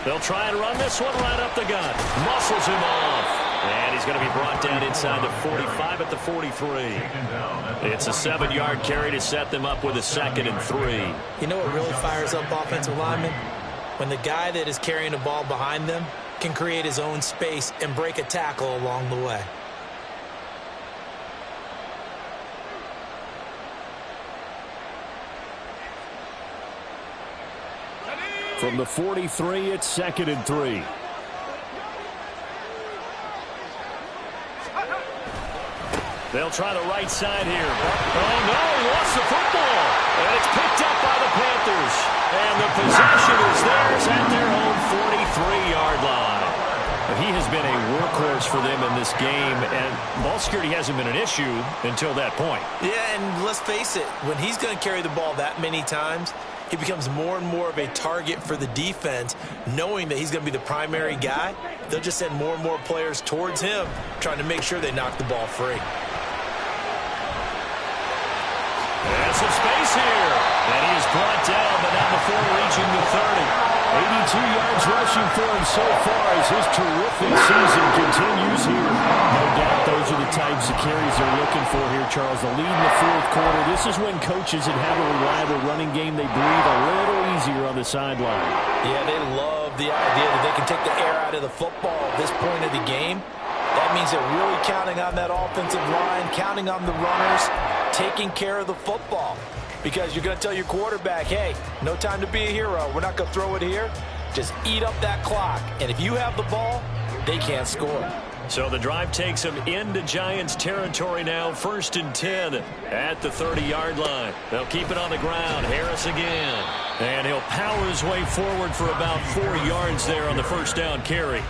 They'll try and run this one right up the gut. Muscles him off. And he's going to be brought down inside the 45 at the 43. It's a 7-yard carry to set them up with a 2nd and 3. You know what really fires up offensive linemen? When the guy that is carrying the ball behind them can create his own space and break a tackle along the way. From the 43, it's 2nd and 3. They'll try the right side here. Oh, no, he lost the football. And it's picked up by the Panthers. And the possession is theirs at their own 43-yard line. He has been a workhorse for them in this game, and ball security hasn't been an issue until that point. Yeah, and let's face it, when he's going to carry the ball that many times, he becomes more and more of a target for the defense, knowing that he's going to be the primary guy. They'll just send more and more players towards him, trying to make sure they knock the ball free. And some space here. And he is brought down, but not before reaching the 30. 82 yards rushing for him so far as his terrific season continues here. No doubt those are the types of carries they're looking for here, Charles. The lead in the fourth quarter. This is when coaches that have a reliable running game, they breathe a little easier on the sideline. Yeah, they love the idea that they can take the air out of the football at this point of the game. That means they're really counting on that offensive line, counting on the runners, taking care of the football. Because you're going to tell your quarterback, hey, no time to be a hero. We're not going to throw it here. Just eat up that clock. And if you have the ball, they can't score. So the drive takes them into Giants territory now. 1st and 10 at the 30-yard line. They'll keep it on the ground. Harris again. And he'll power his way forward for about 4 yards there on the first down carry.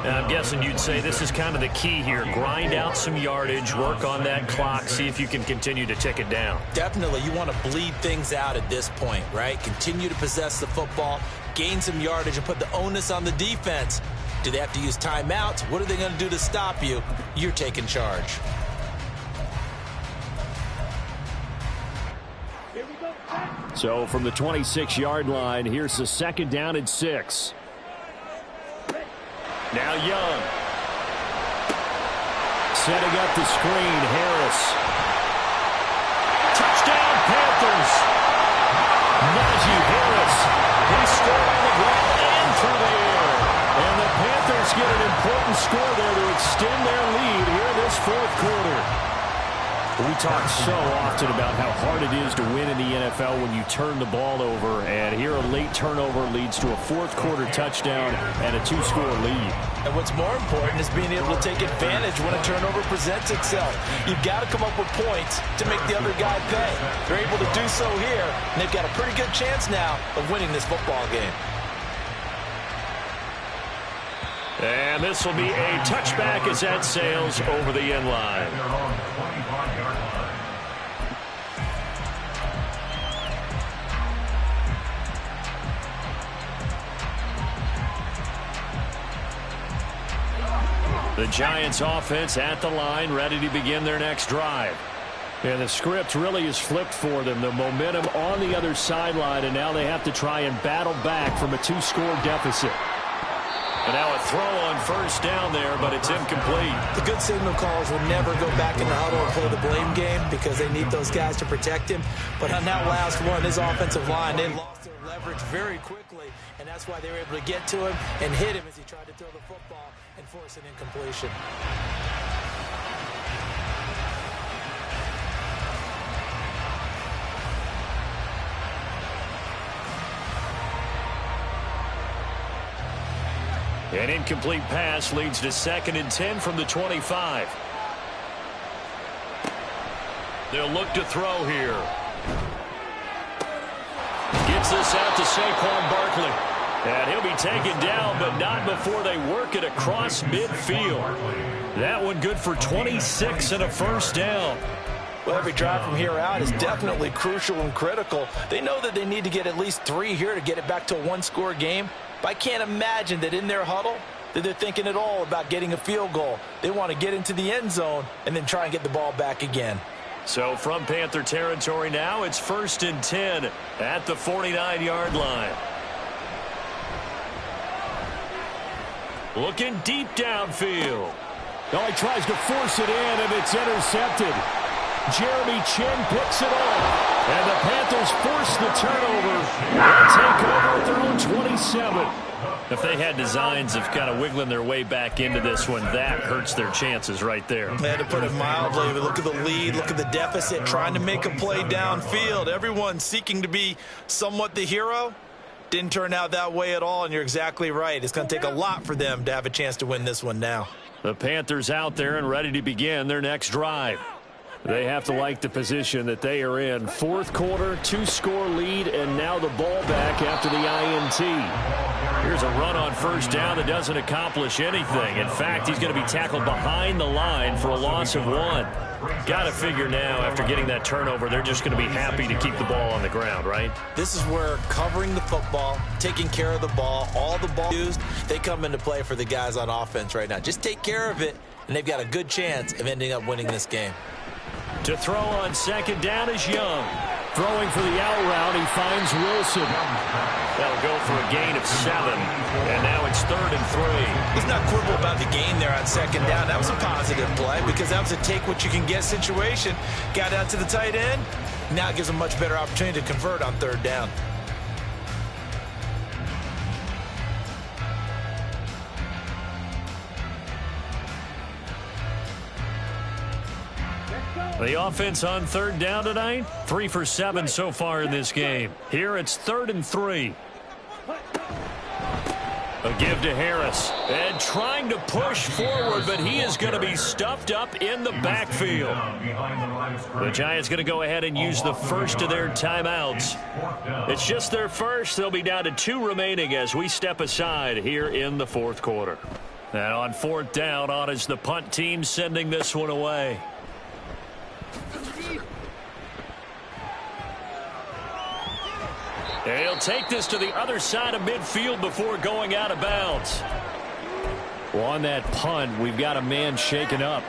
Now, I'm guessing you'd say this is kind of the key here. Grind out some yardage, work on that clock, see if you can continue to tick it down. Definitely. You want to bleed things out at this point, right? Continue to possess the football, gain some yardage, and put the onus on the defense. Do they have to use timeouts? What are they going to do to stop you? You're taking charge. So from the 26-yard line, here's the 2nd down and 6. Now Young. Setting up the screen, Harris. Touchdown, Panthers. Najee Harris. He scored on the ground and through the air. And the Panthers get an important score there to extend their lead here in this fourth quarter. We talk so often about how hard it is to win in the NFL when you turn the ball over. And here a late turnover leads to a fourth quarter touchdown and a 2-score lead. And what's more important is being able to take advantage when a turnover presents itself. You've got to come up with points to make the other guy pay. They're able to do so here, and they've got a pretty good chance now of winning this football game. And this will be a touchback as that sails over the end line. The Giants offense at the line, ready to begin their next drive. And the script really is flipped for them. The momentum on the other sideline, and now they have to try and battle back from a 2-score deficit. And now a throw on first down there, but it's incomplete. The good signal callers will never go back in the huddle and play the blame game because they need those guys to protect him. But on that last one, his offensive line, they lost their leverage very quickly, and that's why they were able to get to him and hit him as he tried to throw the football and force an incompletion. An incomplete pass leads to 2nd and 10 from the 25. They'll look to throw here. Gets this out to Saquon Barkley. And he'll be taken down, but not before they work it across midfield. That one good for 26 and a first down. Well, every drive from here out is definitely crucial and critical. They know that they need to get at least 3 here to get it back to a 1-score game. But I can't imagine that in their huddle that they're thinking at all about getting a field goal. They want to get into the end zone and then try and get the ball back again. So from Panther territory now, it's 1st and 10 at the 49-yard line. Looking deep downfield. Oh, he tries to force it in, and it's intercepted. Jeremy Chin picks it off. And the Panthers force the turnover and take over at their own 27. If they had designs of kind of wiggling their way back into this one, that hurts their chances right there. They had to put it mildly. Look at the lead, look at the deficit, trying to make a play downfield. Everyone seeking to be somewhat the hero. Didn't turn out that way at all, and you're exactly right. It's going to take a lot for them to have a chance to win this one now. The Panthers out there and ready to begin their next drive. They have to like the position that they are in. Fourth quarter, 2-score lead, and now the ball back after the INT. Here's a run on first down that doesn't accomplish anything. In fact, he's going to be tackled behind the line for a loss of 1. Got to figure now, after getting that turnover, they're just going to be happy to keep the ball on the ground, right? This is where covering the football, taking care of the ball, all the ball used, they come into play for the guys on offense right now. Just take care of it, and they've got a good chance of ending up winning this game. To throw on second down is Young. Throwing for the out route, he finds Wilson. That'll go for a gain of 7. And now it's 3rd and 3. Let's not quibble about the gain there on second down. That was a positive play because that was a take-what-you-can-get situation. Got out to the tight end. Now it gives them a much better opportunity to convert on 3rd down. The offense on 3rd down tonight, 3 for 7 so far in this game. Here it's 3rd and 3. A give to Harris. And trying to push forward, but he is going to be stuffed up in the backfield. The Giants going to go ahead and use the first of their timeouts. It's just their first. They'll be down to 2 remaining as we step aside here in the fourth quarter. And on 4th down, on is the punt team sending this one away. He'll take this to the other side of midfield before going out of bounds. Well, on that punt, we've got a man shaken up.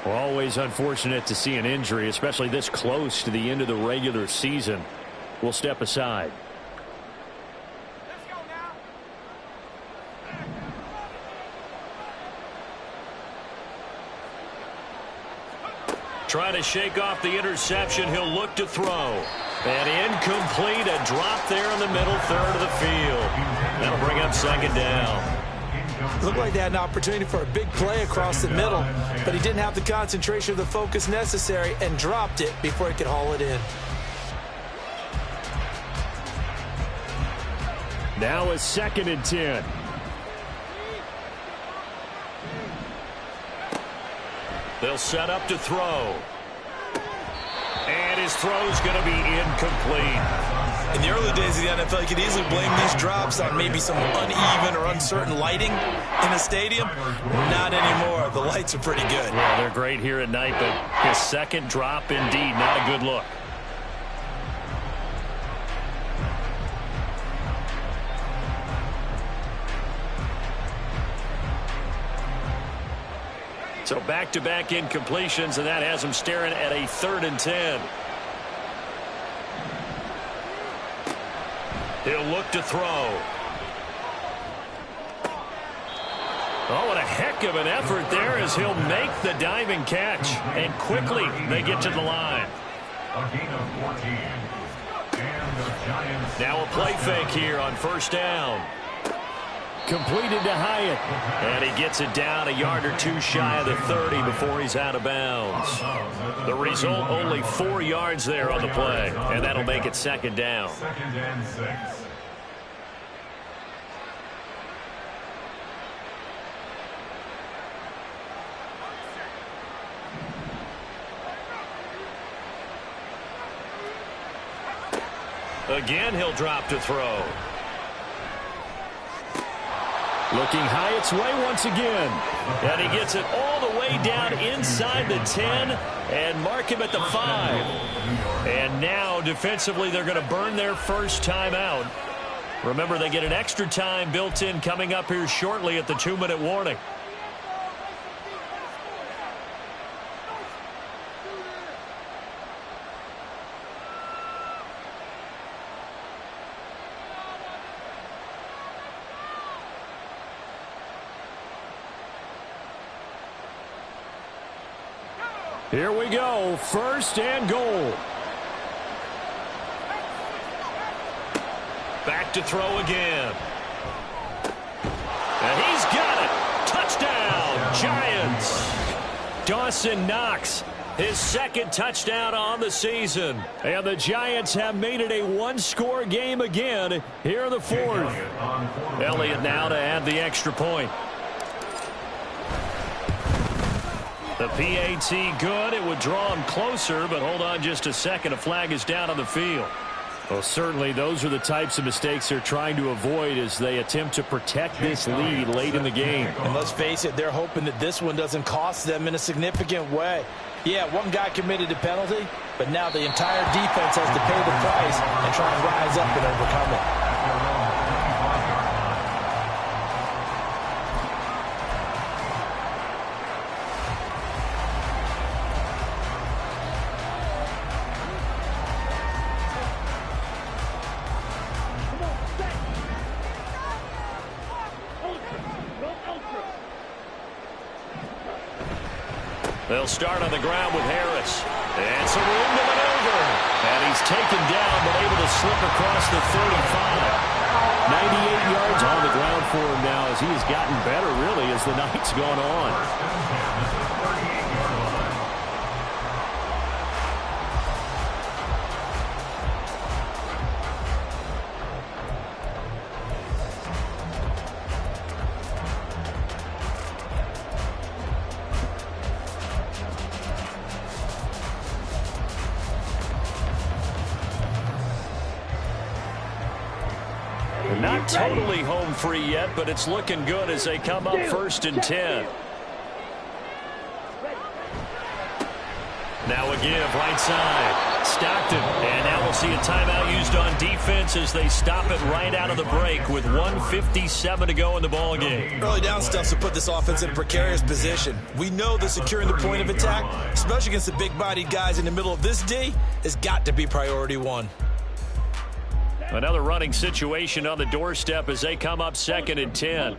We're always unfortunate to see an injury, especially this close to the end of the regular season. We'll step aside. Trying to shake off the interception. He'll look to throw. And incomplete. A drop there in the middle third of the field. That'll bring up second down. Looked like they had an opportunity for a big play across the middle, but he didn't have the concentration or the focus necessary and dropped it before he could haul it in. Now a 2nd and 10. They'll set up to throw. And his throw's going to be incomplete. In the early days of the NFL, you could easily blame these drops on maybe some uneven or uncertain lighting in a stadium. Not anymore. The lights are pretty good. Yeah, they're great here at night, but his second drop, indeed, not a good look. So back-to-back incompletions, and that has him staring at a 3rd and 10. He'll look to throw. Oh, what a heck of an effort there as he'll make the diving catch. And quickly they get to the line. A gain of 14. And the Giants. Now a play fake here on 1st down. Completed to Hyatt. And he gets it down a yard or two shy of the 30 before he's out of bounds. The result, only 4 yards there on the play. And that'll make it 2nd down. 2nd and 6. Again, he'll drop to throw. Looking Hyatt's way once again. And he gets it all the way down inside the 10 and mark him at the 5. And now, defensively, they're going to burn their first time out. Remember, they get an extra time built in coming up here shortly at the 2-minute warning. Here we go. 1st and goal. Back to throw again. And he's got it. Touchdown, Giants. Dawson Knox, his 2nd touchdown on the season. And the Giants have made it a 1-score game again here in the 4th. Elliott now to add the extra point. The PAT good. It would draw him closer, but hold on just a second. A flag is down on the field. Well, certainly those are the types of mistakes they're trying to avoid as they attempt to protect this lead late in the game. And let's face it, they're hoping that this one doesn't cost them in a significant way. Yeah, one guy committed a penalty, but now the entire defense has to pay the price and try and rise up and overcome it. They'll start on the ground with Harris. And some room to maneuver. And he's taken down, but able to slip across the 35. 98 yards on the ground for him now as he has gotten better, really, as the night's gone on. Not totally home free yet, but it's looking good as they come up 1st and 10. Now a give, right side. Stockton. And now we'll see a timeout used on defense as they stop it right out of the break with 1:57 to go in the ballgame. Early down stuff's to put this offense in a precarious position. We know that securing the point of attack, especially against the big-bodied guys in the middle of this D, has got to be priority 1. Another running situation on the doorstep as they come up 2nd and 10.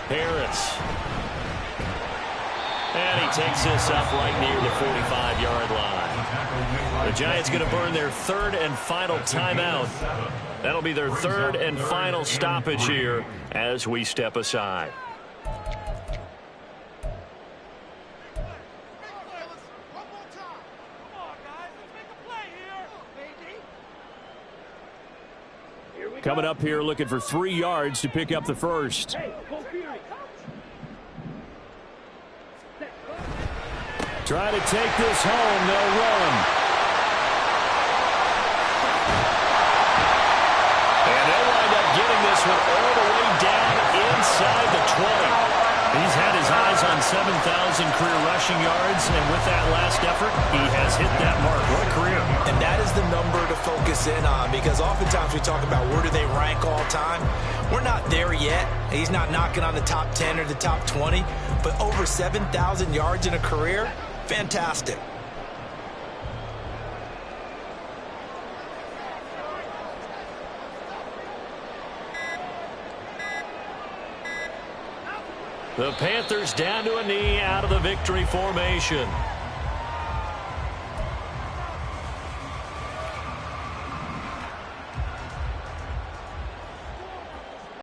Harris. And he takes this up right near the 45-yard line. The Giants going to burn their third and final timeout. That'll be their third and final stoppage here as we step aside. Coming up here looking for 3 yards to pick up the first. Try to take this home. They'll run. And they'll wind up getting this one all the way down inside the 20. He's had his eyes on 7,000 career rushing yards, and with that last effort, he has hit that mark. What a career. And that is the number to focus in on, because oftentimes we talk about where do they rank all time. We're not there yet. He's not knocking on the top 10 or the top 20, but over 7,000 yards in a career, fantastic. The Panthers down to a knee out of the victory formation.